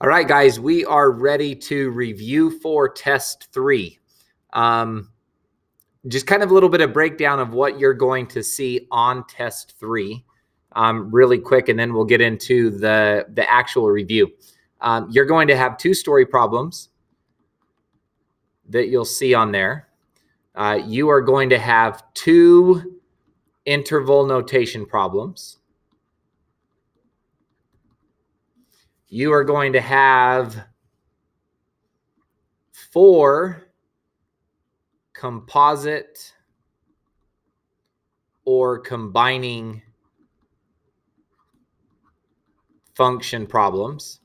All right, guys, we are ready to review for test 3. Just kind of a little bit of breakdown of what you're going to see on test 3 really quick, and then we'll get into the actual review. You're going to have 2 story problems that you'll see on there. You are going to have 2 interval notation problems. You are going to have 4 composite or combining function problems,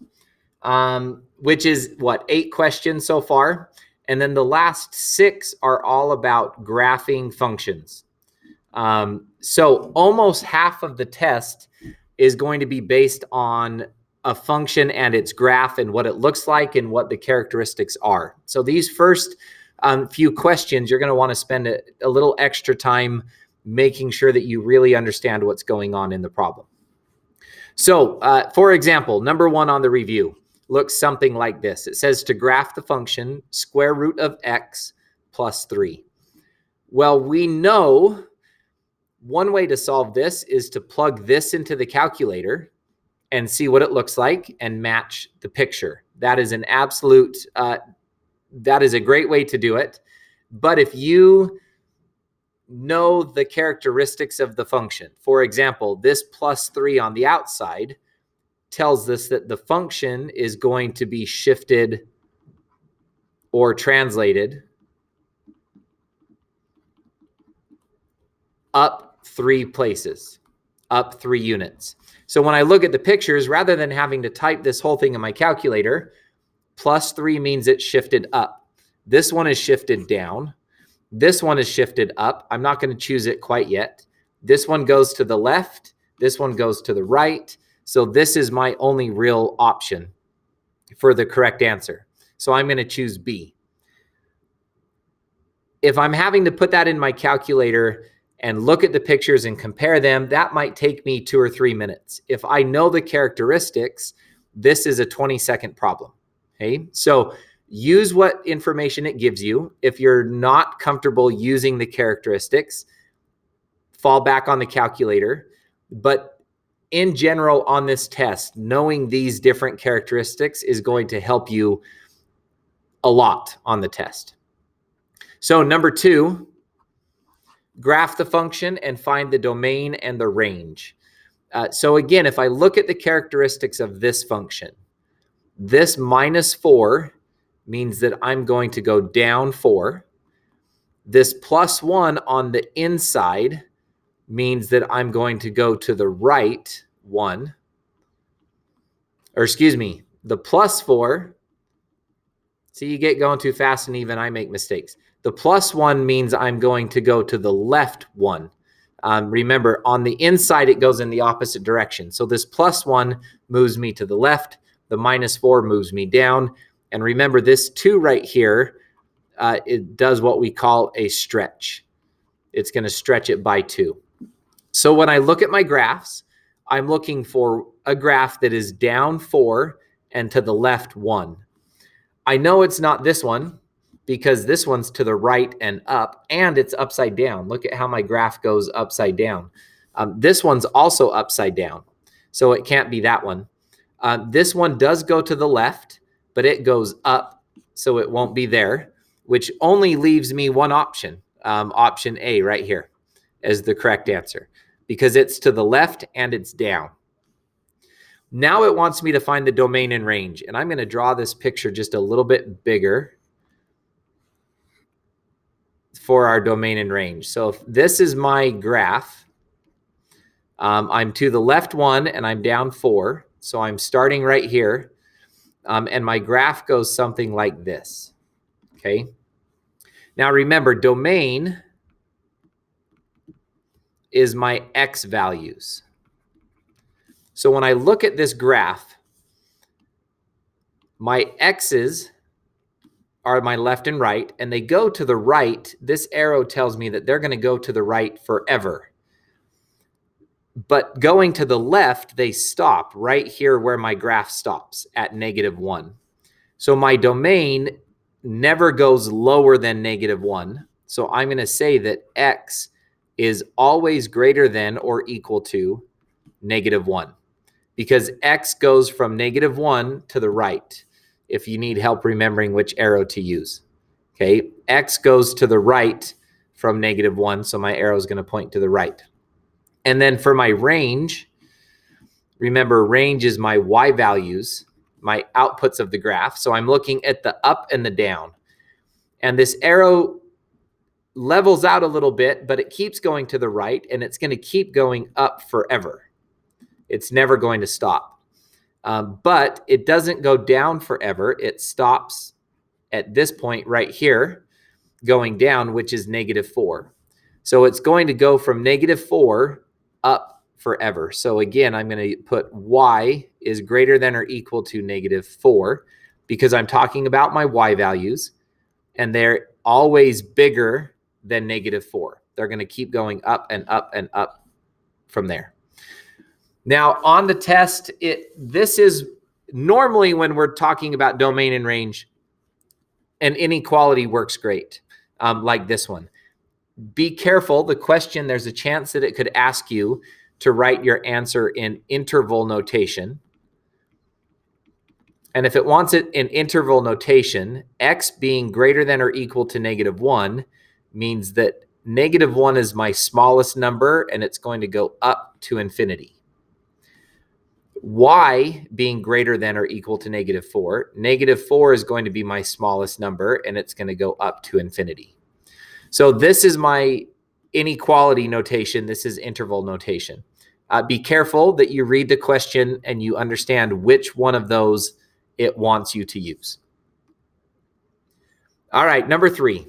which is what, 8 questions so far. And then the last 6 are all about graphing functions. So almost half of the test is going to be based on a function and its graph and what it looks like and what the characteristics are. So these first few questions, you're going to want to spend a little extra time making sure that you really understand what's going on in the problem. So, for example, number 1 on the review looks something like this. It says to graph the function square root of x plus 3. Well, we know one way to solve this is to plug this into the calculator and see what it looks like and match the picture. That is an absolute, that is a great way to do it. But if you know the characteristics of the function, for example, this plus 3 on the outside tells us that the function is going to be shifted or translated up 3 places, up 3 units. So when I look at the pictures, rather than having to type this whole thing in my calculator, plus 3 means it's shifted up. This one is shifted down. This one is shifted up. I'm not going to choose it quite yet. This one goes to the left. This one goes to the right. So this is my only real option for the correct answer. So I'm going to choose B. If I'm having to put that in my calculator and look at the pictures and compare them, that might take me 2 or 3 minutes. If I know the characteristics, this is a 20-second problem. Okay, so use what information it gives you. If you're not comfortable using the characteristics, fall back on the calculator. But in general, on this test, knowing these different characteristics is going to help you a lot on the test. So number 2, graph the function and find the domain and the range. So again, if I look at the characteristics of this function, this minus 4 means that I'm going to go down 4. This plus 1 on the inside means that I'm going to go to the right 1. Or excuse me, the plus 4. See, you get going too fast and even I make mistakes. The plus 1 means I'm going to go to the left 1. Remember, on the inside, it goes in the opposite direction. So this plus 1 moves me to the left. The minus 4 moves me down. And remember, this 2 right here, it does what we call a stretch. It's going to stretch it by 2. So when I look at my graphs, I'm looking for a graph that is down 4 and to the left 1. I know it's not this one because this one's to the right and up, and it's upside down. Look at how my graph goes upside down. This one's also upside down, so it can't be that one. This one does go to the left, but it goes up, so it won't be there, which only leaves me one option, option A right here as the correct answer, because it's to the left and it's down. Now it wants me to find the domain and range, and I'm going to draw this picture just a little bit bigger for our domain and range. So if this is my graph, I'm to the left 1 and I'm down 4. So I'm starting right here, and my graph goes something like this. Okay. Now remember, domain is my x values. So when I look at this graph, my x's are my left and right, and they go to the right. This arrow tells me that they're going to go to the right forever. But going to the left, they stop right here where my graph stops at -1. So my domain never goes lower than -1. So I'm going to say that x is always greater than or equal to -1, because x goes from -1 to the right. If you need help remembering which arrow to use, okay, x goes to the right from -1, so my arrow is going to point to the right. And then for my range, remember, range is my y values, my outputs of the graph. So I'm looking at the up and the down. And this arrow levels out a little bit, but it keeps going to the right, and it's going to keep going up forever. It's never going to stop. But it doesn't go down forever. It stops at this point right here, going down, which is -4. So it's going to go from -4 up forever. So again, I'm going to put y is greater than or equal to -4, because I'm talking about my y values, and they're always bigger than -4. They're going to keep going up and up and up from there. Now on the test, this is normally when we're talking about domain and range, an inequality works great, like this one. Be careful. The question, there's a chance that it could ask you to write your answer in interval notation. And if it wants it in interval notation, x being greater than or equal to -1 means that -1 is my smallest number, and it's going to go up to infinity. Y being greater than or equal to -4, -4 is going to be my smallest number, and it's going to go up to infinity. So this is my inequality notation. This is interval notation. Be careful that you read the question and you understand which one of those it wants you to use. All right, number 3.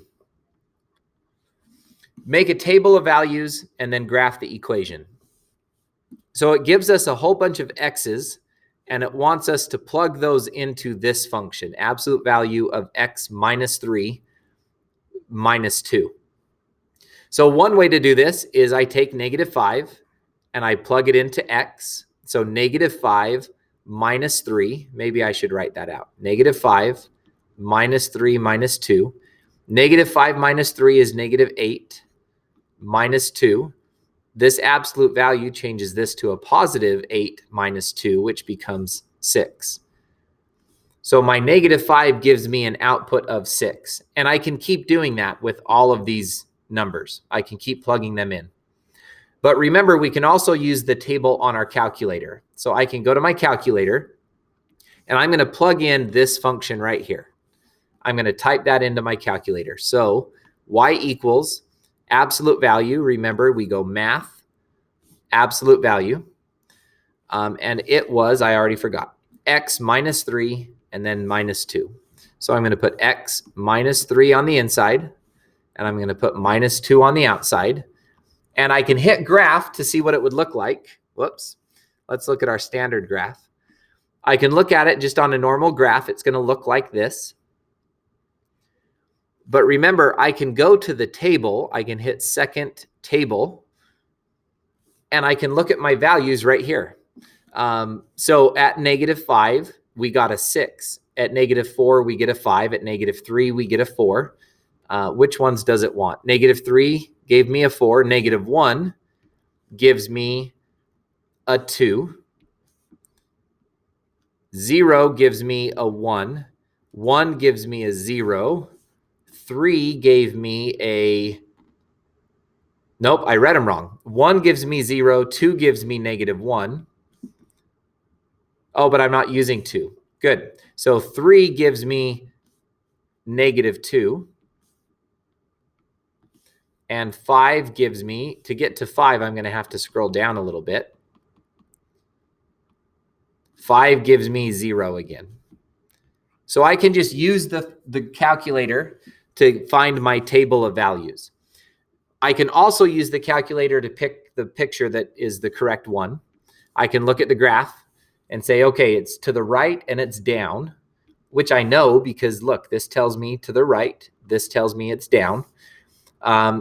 Make a table of values and then graph the equation. So it gives us a whole bunch of x's, and it wants us to plug those into this function, absolute value of x minus 3 minus 2. So one way to do this is I take -5 and I plug it into x. So -5 minus 3, maybe I should write that out. -5 minus 3 minus 2. -5 minus 3 is -8 minus 2. This absolute value changes this to a +8 minus 2, which becomes 6. So my -5 gives me an output of 6. And I can keep doing that with all of these numbers. I can keep plugging them in. But remember, we can also use the table on our calculator. So I can go to my calculator, and I'm going to plug in this function right here. I'm going to type that into my calculator. So y equals absolute value. Remember, we go math, absolute value. And it was, I already forgot, x minus 3 and then minus 2. So I'm going to put x minus 3 on the inside, and I'm going to put minus 2 on the outside. And I can hit graph to see what it would look like. Whoops. Let's look at our standard graph. I can look at it just on a normal graph. It's going to look like this. But remember, I can go to the table. I can hit second table, and I can look at my values right here. So at -5, we got a 6. At -4, we get a 5. At -3, we get a 4. Which ones does it want? -3 gave me a 4. -1 gives me a 2. 0 gives me a 1. 1 gives me a 0. 3 gave me a... Nope, I read them wrong. 1 gives me 0. 2 gives me -1. Oh, but I'm not using 2. Good. So 3 gives me -2. And 5 gives me, to get to 5, I'm going to have to scroll down a little bit. 5 gives me 0 again. So I can just use the calculator to find my table of values. I can also use the calculator to pick the picture that is the correct one. I can look at the graph and say, okay, it's to the right and it's down, which I know because look, this tells me to the right. This tells me it's down.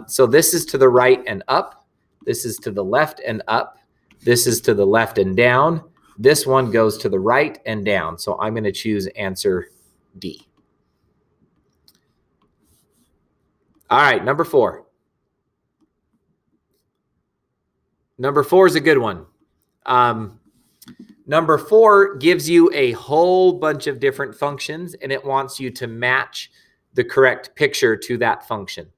So this is to the right and up. This is to the left and up. This is to the left and down. This one goes to the right and down. So I'm going to choose answer D. All right, number 4. Number 4 is a good one. Number 4 gives you a whole bunch of different functions, and it wants you to match the correct picture to that function.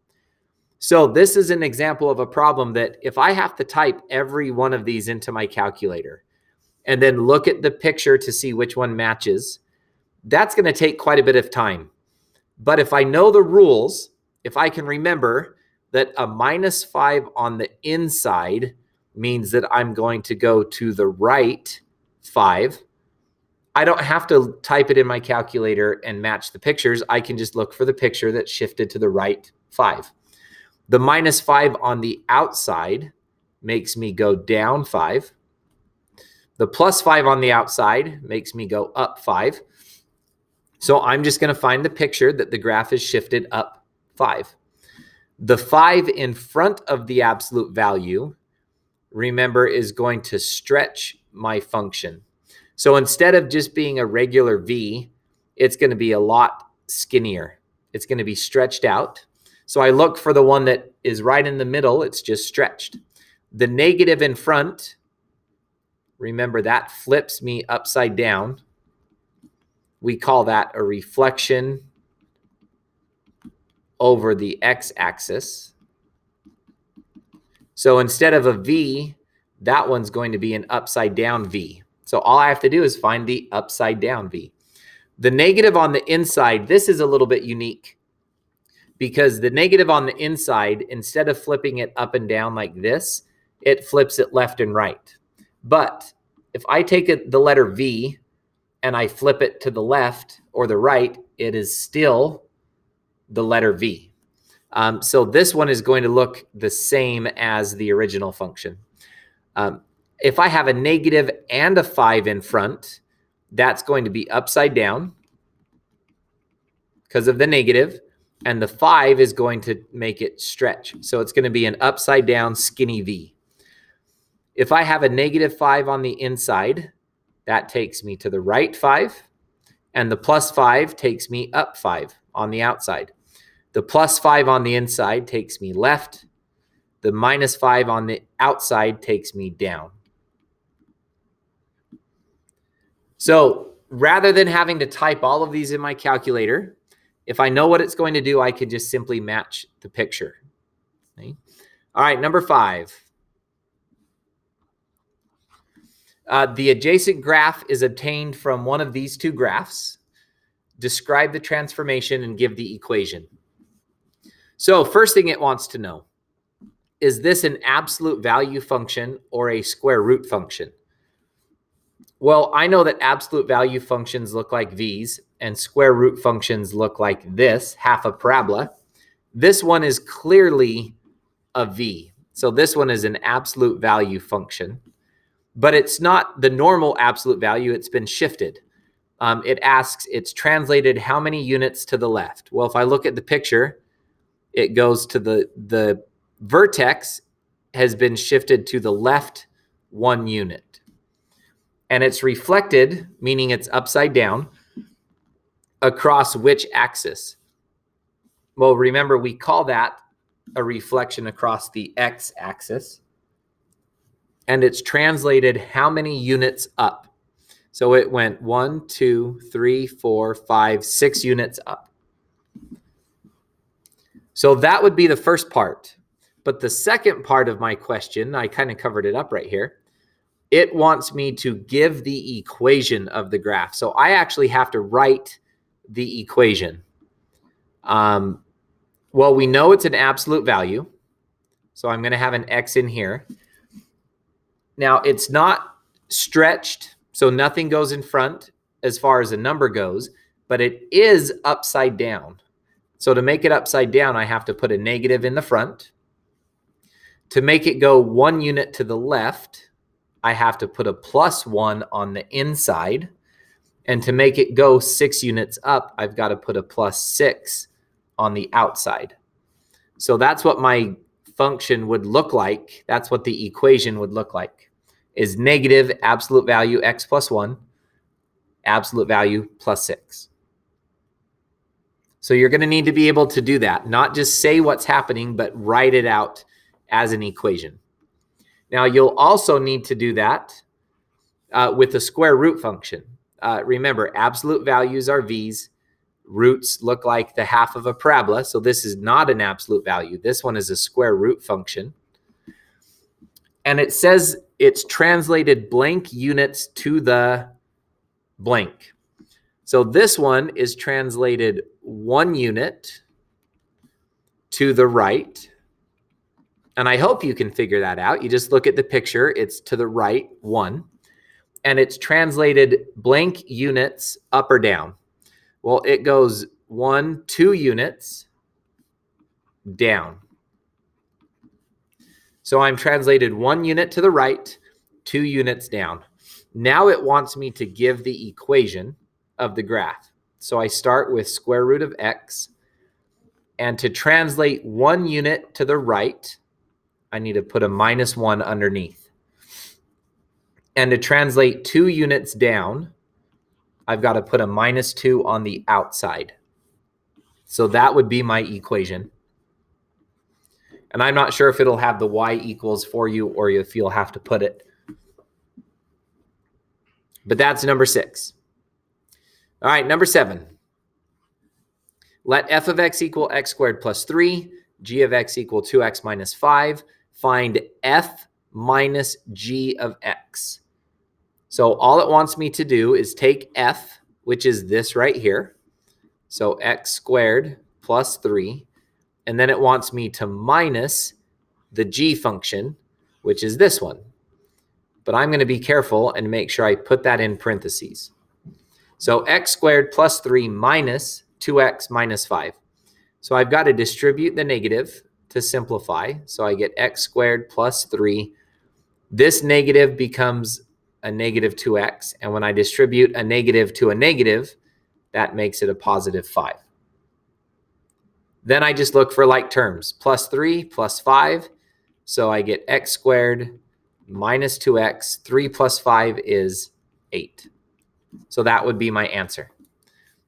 So this is an example of a problem that if I have to type every one of these into my calculator and then look at the picture to see which one matches, that's going to take quite a bit of time. But if I know the rules, if I can remember that a -5 on the inside means that I'm going to go to the right 5, I don't have to type it in my calculator and match the pictures. I can just look for the picture that's shifted to the right 5. The -5 on the outside makes me go down 5. The +5 on the outside makes me go up 5. So I'm just going to find the picture that the graph is shifted up 5. The 5 in front of the absolute value, remember, is going to stretch my function. So instead of just being a regular V, it's going to be a lot skinnier. It's going to be stretched out. So I look for the one that is right in the middle. It's just stretched. The negative in front, remember, that flips me upside down. We call that a reflection over the x-axis. So instead of a V, that one's going to be an upside down V. So all I have to do is find the upside down V. The negative on the inside, this is a little bit unique because the negative on the inside, instead of flipping it up and down like this, it flips it left and right. But if I take the letter V and I flip it to the left or the right, it is still the letter V. So this one is going to look the same as the original function. If I have a negative and a 5 in front, that's going to be upside down because of the negative, and the 5 is going to make it stretch. So it's going to be an upside down skinny V. If I have a -5 on the inside, that takes me to the right 5, and the +5 takes me up 5 on the outside. The +5 on the inside takes me left. The -5 on the outside takes me down. So rather than having to type all of these in my calculator, if I know what it's going to do, I can just simply match the picture. Okay. All right, number 5. The adjacent graph is obtained from one of these two graphs. Describe the transformation and give the equation. So first thing it wants to know, is this an absolute value function or a square root function? Well, I know that absolute value functions look like V's and square root functions look like this, half a parabola. This one is clearly a V. So this one is an absolute value function, but it's not the normal absolute value. It's been shifted. It asks, it's translated how many units to the left? Well, if I look at the picture, it goes to the vertex has been shifted to the left 1 unit. And it's reflected, meaning it's upside down, across which axis? Well, remember, we call that a reflection across the x-axis. And it's translated how many units up? So it went 1, 2, 3, 4, 5, 6 units up. So that would be the first part. But the second part of my question, I kind of covered it up right here. It wants me to give the equation of the graph. So I actually have to write the equation. Well, we know it's an absolute value. So I'm going to have an x in here. Now, it's not stretched, so nothing goes in front as far as a number goes, but it is upside down. So to make it upside down, I have to put a negative in the front. To make it go 1 unit to the left, I have to put a +1 on the inside. And to make it go 6 units up, I've got to put a +6 on the outside. So that's what my function would look like. That's what the equation would look like. is negative absolute value x plus 1, absolute value plus 6. So you're going to need to be able to do that, not just say what's happening, but write it out as an equation. Now, you'll also need to do that with the square root function. Remember, absolute values are v's. Roots look like the half of a parabola, so this is not an absolute value. This one is a square root function. And it says it's translated blank units to the blank. So this one is translated 1 unit to the right. And I hope you can figure that out. You just look at the picture. It's to the right, 1. And it's translated blank units up or down. Well, it goes 1, 2 units down. So I'm translated 1 unit to the right, 2 units down. Now it wants me to give the equation of the graph. So I start with square root of x. And to translate 1 unit to the right, I need to put a minus 1 underneath. And to translate 2 units down, I've got to put a minus 2 on the outside. So that would be my equation. And I'm not sure if it'll have the y equals for you or if you'll have to put it. But that's number 6. All right, number 7. Let f of x equal x squared plus 3, g of x equal 2x minus 5. Find f minus g of x. So all it wants me to do is take f, which is this right here. So x squared plus 3. And then it wants me to minus the g function, which is this one. But I'm going to be careful and make sure I put that in parentheses. So x squared plus 3 minus 2x minus 5. So I've got to distribute the negative to simplify. So I get x squared plus 3. This negative becomes a negative 2x. And when I distribute a negative to a negative, that makes it a positive 5. Then I just look for like terms. Plus 3 plus 5. So I get x squared minus 2x. 3 plus 5 is 8. So that would be my answer.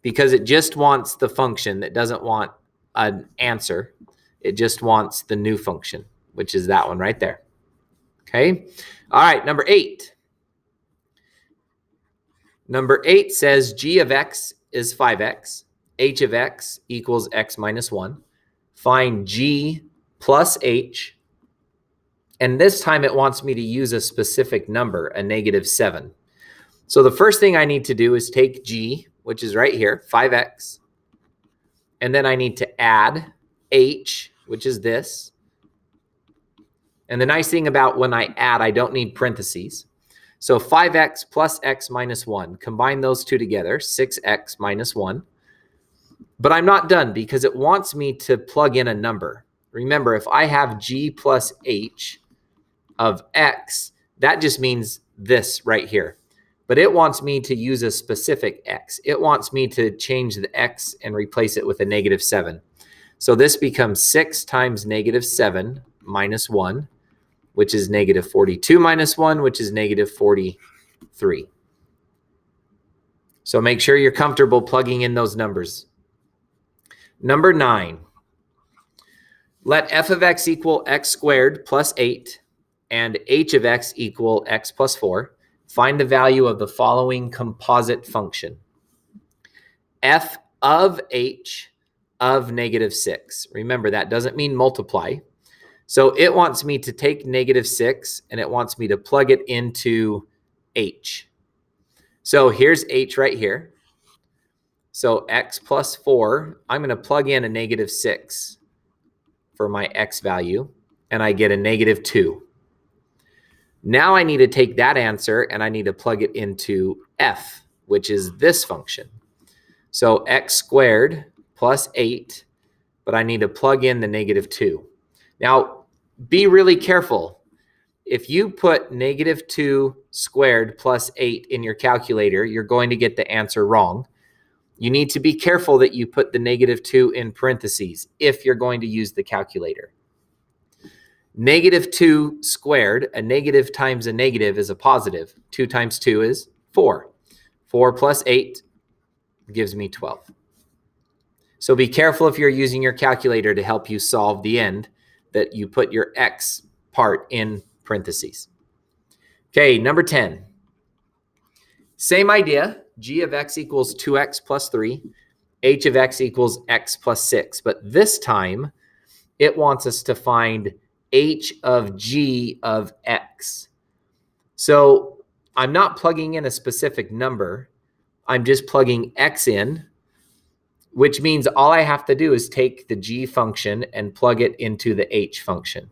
Because it just wants the function that doesn't want an answer. It just wants the new function, which is that one right there. Okay. All right. Number 8. Number 8 says g of x is 5x. H of x equals x minus 1. Find g plus h. And this time it wants me to use a specific number, a negative 7. So the first thing I need to do is take g, which is right here, 5x. And then I need to add h, which is this. And the nice thing about when I add, I don't need parentheses. So 5x plus x minus 1. Combine those two together, 6x minus 1. But I'm not done because it wants me to plug in a number. Remember, if I have g plus h of x, that just means this right here. But it wants me to use a specific x. It wants me to change the x and replace it with a negative 7. So this becomes 6 times negative 7 minus 1, which is negative 42 minus 1, which is negative 43. So make sure you're comfortable plugging in those numbers. Number 9. Let f of x equal x squared plus 8 and h of x equal x plus 4. Find the value of the following composite function. F of h of negative 6. Remember, that doesn't mean multiply. So it wants me to take negative 6 and it wants me to plug it into h. So here's h right here. So x plus 4, I'm going to plug in a negative 6 for my x value, and I get a negative 2. Now I need to take that answer and I need to plug it into f, which is this function. So x squared plus 8, but I need to plug in the negative 2. Now, be really careful. If you put negative 2 squared plus 8 in your calculator, you're going to get the answer wrong. You need to be careful that you put the negative 2 in parentheses if you're going to use the calculator. -2 squared, a negative times a negative is a positive. 2 times 2 is 4. 4 plus 8 gives me 12. So be careful if you're using your calculator to help you solve the end that you put your x part in parentheses. Okay, number 10. Same idea. G of x equals 2x plus 3. H of x equals x plus 6. But this time, it wants us to find h of g of x. So I'm not plugging in a specific number. I'm just plugging x in, which means all I have to do is take the g function and plug it into the h function.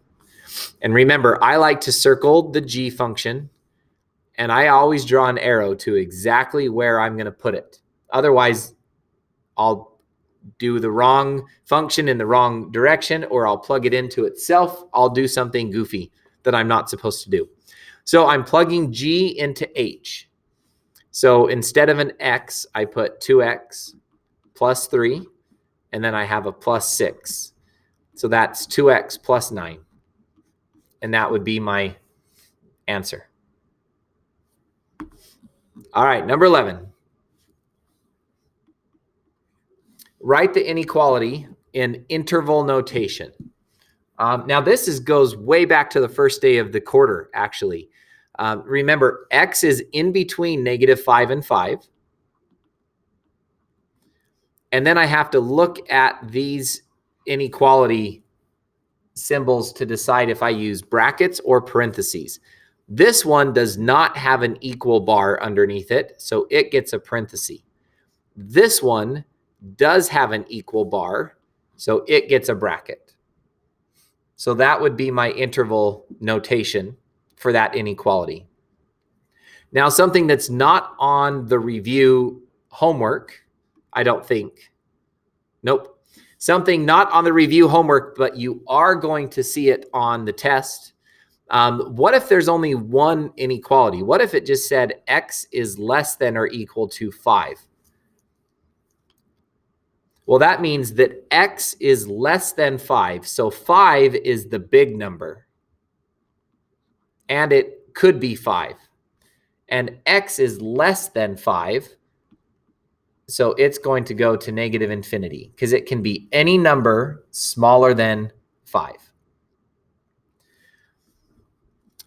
And remember, I like to circle the g function, and I always draw an arrow to exactly where I'm going to put it. Otherwise, I'll do the wrong function in the wrong direction, or I'll plug it into itself. I'll do something goofy that I'm not supposed to do. So I'm plugging g into h. So instead of an x, I put 2x plus 3, and then I have a plus 6. So that's 2x plus 9. And that would be my answer. All right, number 11. Write the inequality in interval notation. Now, this goes way back to the first day of the quarter, actually. Remember, x is in between -5 and 5. And then I have to look at these inequality symbols to decide if I use brackets or parentheses. This one does not have an equal bar underneath it, so it gets a parenthesis. This one does have an equal bar, so it gets a bracket. So that would be my interval notation for that inequality. Now, something that's not on the review homework, I don't think. Nope. Something not on the review homework, but you are going to see it on the test. What if there's only one inequality? What if it just said x is less than or equal to 5? Well, that means that x is less than 5. So 5 is the big number. And it could be 5. And x is less than 5. So it's going to go to -infinity because it can be any number smaller than 5.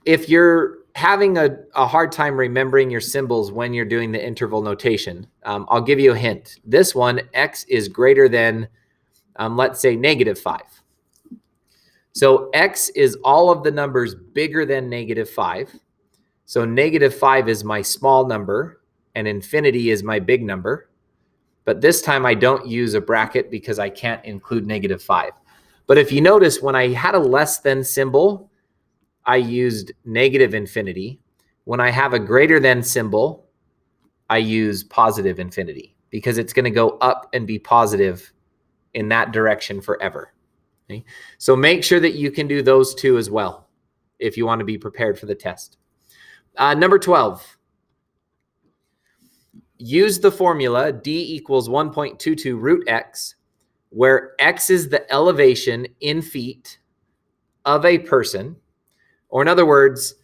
If you're having a hard time remembering your symbols when you're doing the interval notation, I'll give you a hint. This one, x is greater than, let's say, -5. So x is all of the numbers bigger than -5. So -5 is my small number, and infinity is my big number. But this time I don't use a bracket because I can't include -5. But if you notice, when I had a less than symbol, I used -infinity. When I have a greater than symbol, I use positive infinity because it's going to go up and be positive in that direction forever. Okay? So make sure that you can do those two as well if you want to be prepared for the test. Number 12. Use the formula D equals 1.22 root x, where x is the elevation in feet of a person. Or in other words,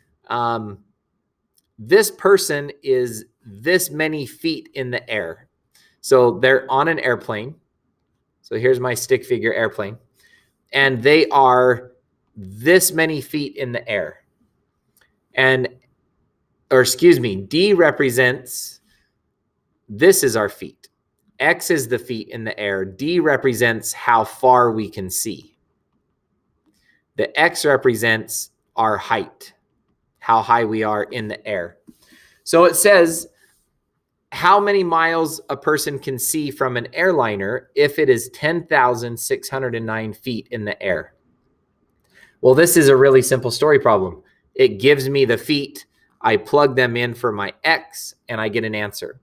this person is this many feet in the air. So they're on an airplane. So here's my stick figure airplane. And they are this many feet in the air. D represents, this is our feet. X is the feet in the air. D represents how far we can see. The X represents our height, how high we are in the air. So it says how many miles a person can see from an airliner if it is 10,609 feet in the air. Well, this is a really simple story problem. It gives me the feet. I plug them in for my X, and I get an answer.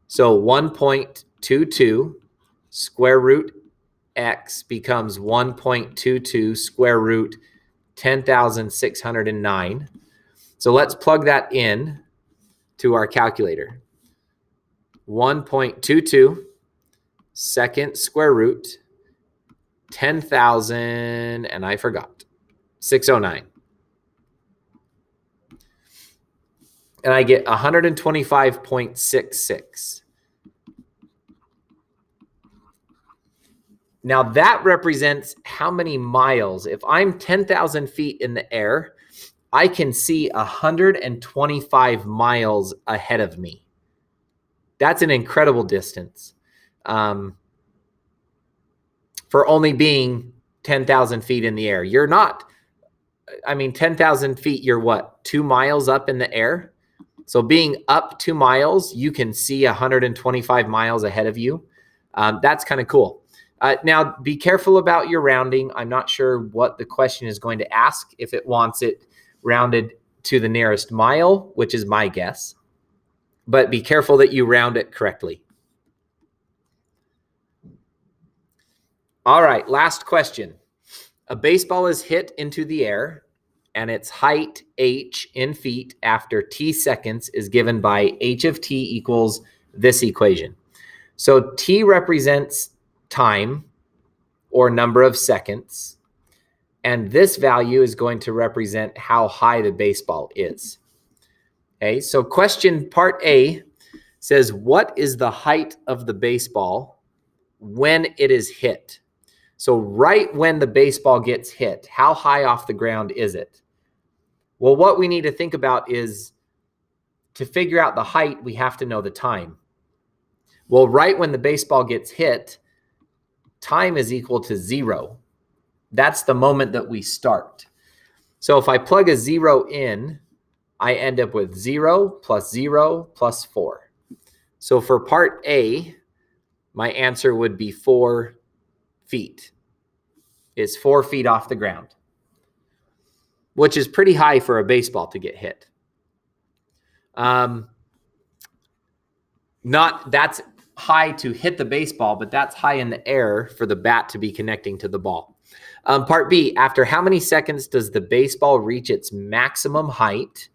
So 1.22 square root X becomes 1.22 square root 10,609. So let's plug that in to our calculator. 1.22 second square root 10,000, and I forgot. 609. And I get 125.66. Now that represents how many miles. If I'm 10,000 feet in the air, I can see 125 miles ahead of me. That's an incredible distance for only being 10,000 feet in the air. You're not, 10,000 feet, you're what, 2 miles up in the air? So being up 2 miles, you can see 125 miles ahead of you. That's kind of cool. Now, be careful about your rounding. I'm not sure what the question is going to ask, if it wants it rounded to the nearest mile, which is my guess. But be careful that you round it correctly. All right, last question. A baseball is hit into the air, and its height, h, in feet after t seconds is given by h of t equals this equation. So t represents time or number of seconds, and this value is going to represent how high the baseball is. Okay, so question part A says, what is the height of the baseball when it is hit? So right when the baseball gets hit, how high off the ground is it? Well, what we need to think about is, to figure out the height, we have to know the time. Well, right when the baseball gets hit, time is equal to 0. That's the moment that we start. So if I plug a 0 in, I end up with 0 plus 0 plus 4. So for part A, my answer would be 4 feet. It's 4 feet off the ground, which is pretty high for a baseball to get hit. That's high to hit the baseball, but that's high in the air for the bat to be connecting to the ball. Part B, after how many seconds does the baseball reach its maximum height?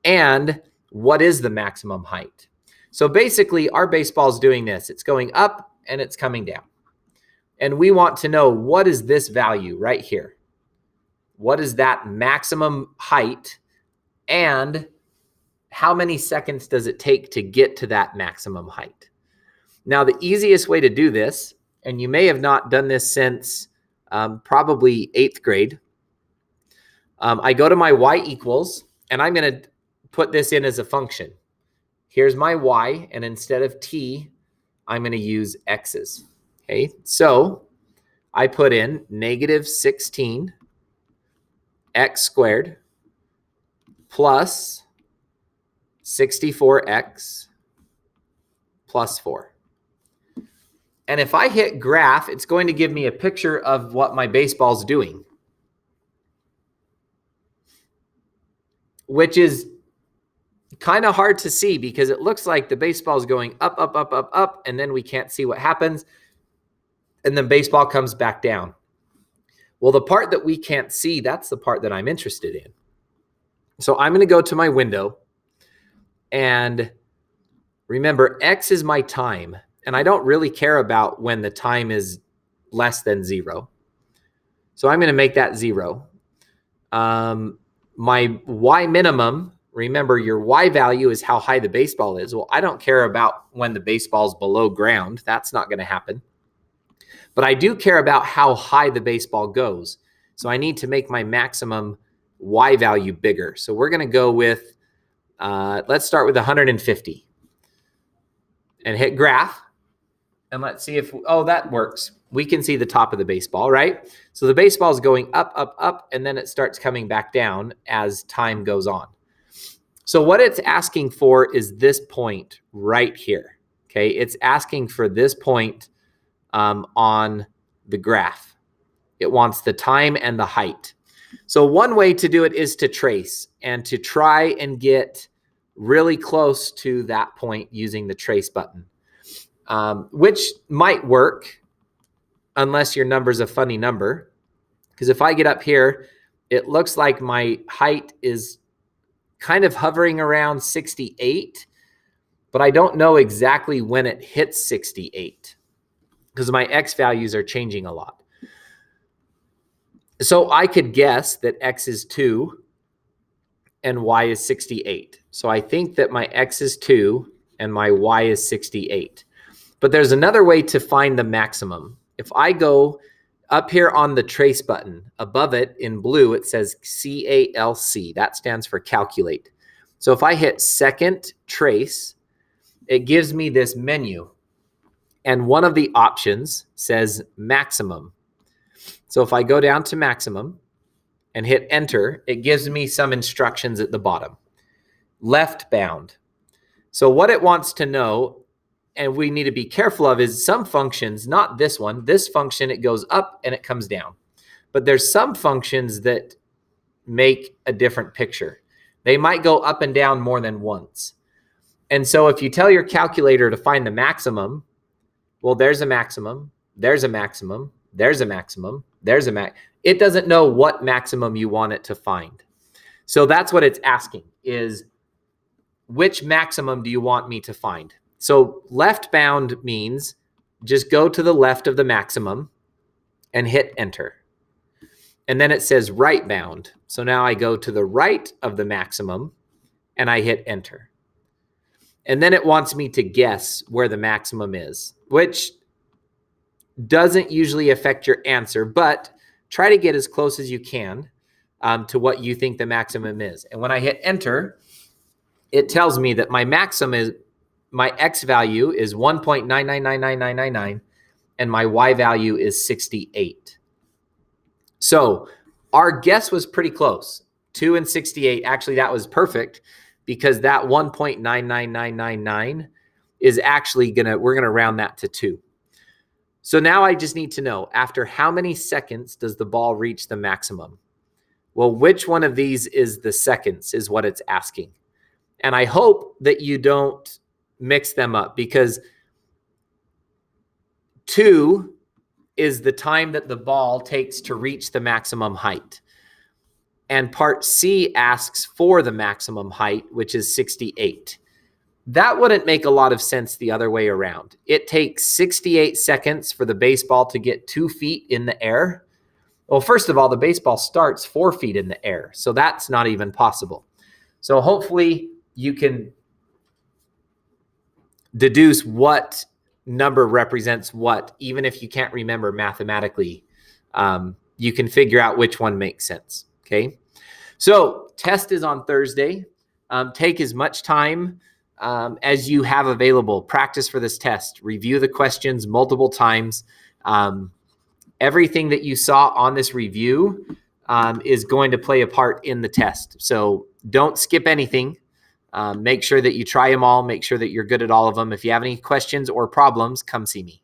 And what is the maximum height? So basically, our baseball is doing this. It's going up and it's coming down. And we want to know, what is this value right here? What is that maximum height? And how many seconds does it take to get to that maximum height? Now, the easiest way to do this, and you may have not done this since probably 8th grade, I go to my y equals, and I'm going to put this in as a function. Here's my y, and instead of t, I'm going to use x's. Okay, so I put in -16 x squared plus 64x plus 4. And if I hit graph, it's going to give me a picture of what my baseball's doing, which is kind of hard to see because it looks like the baseball is going up, up, up, up, up, and then we can't see what happens. And then baseball comes back down. Well, the part that we can't see, that's the part that I'm interested in. So I'm going to go to my window, and remember, x is my time, and I don't really care about when the time is less than 0. So I'm going to make that 0. My y minimum, remember your y value is how high the baseball is. Well, I don't care about when the baseball's below ground. That's not going to happen. But I do care about how high the baseball goes. So I need to make my maximum y value bigger. So we're going to go with, let's start with 150. And hit graph. And let's see if, oh, that works. We can see the top of the baseball, right? So the baseball is going up, up, up, and then it starts coming back down as time goes on. So what it's asking for is this point right here, okay? It's asking for this point on the graph. It wants the time and the height. So one way to do it is to trace and to try and get really close to that point using the trace button, which might work unless your number's a funny number. Because if I get up here, it looks like my height is kind of hovering around 68, but I don't know exactly when it hits 68 because my x values are changing a lot. So I could guess that X is 2 and Y is 68. So I think that my X is 2 and my Y is 68. But there's another way to find the maximum. If I go up here on the trace button, above it in blue, it says CALC. That stands for calculate. So if I hit second trace, it gives me this menu. And one of the options says maximum. So if I go down to maximum and hit enter, it gives me some instructions at the bottom. Left bound. So what it wants to know, and we need to be careful of, is some functions, not this one. This function, it goes up and it comes down. But there's some functions that make a different picture. They might go up and down more than once. And so if you tell your calculator to find the maximum, well, there's a maximum, there's a maximum, there's a maximum, there's a max. It doesn't know what maximum you want it to find. So that's what it's asking, is which maximum do you want me to find? So left bound means just go to the left of the maximum and hit enter. And then it says right bound. So now I go to the right of the maximum and I hit enter. And then it wants me to guess where the maximum is, which doesn't usually affect your answer, but try to get as close as you can to what you think the maximum is. And when I hit enter, it tells me that my maximum is, my X value is 1.9999999, and my Y value is 68. So our guess was pretty close. 2 and 68, actually that was perfect, because that 1.99999 is actually we're gonna round that to 2. So now I just need to know, after how many seconds does the ball reach the maximum? Well, which one of these is the seconds is what it's asking. And I hope that you don't mix them up, because 2 is the time that the ball takes to reach the maximum height. And part C asks for the maximum height, which is 68. That wouldn't make a lot of sense the other way around. It takes 68 seconds for the baseball to get 2 feet in the air. Well, first of all, the baseball starts 4 feet in the air, so that's not even possible. So hopefully you can deduce what number represents what, even if you can't remember mathematically. You can figure out which one makes sense, okay? So test is on Thursday. Take as much time as you have available. Practice for this test. Review the questions multiple times. Everything that you saw on this review is going to play a part in the test. So don't skip anything. Make sure that you try them all. Make sure that you're good at all of them. If you have any questions or problems, come see me.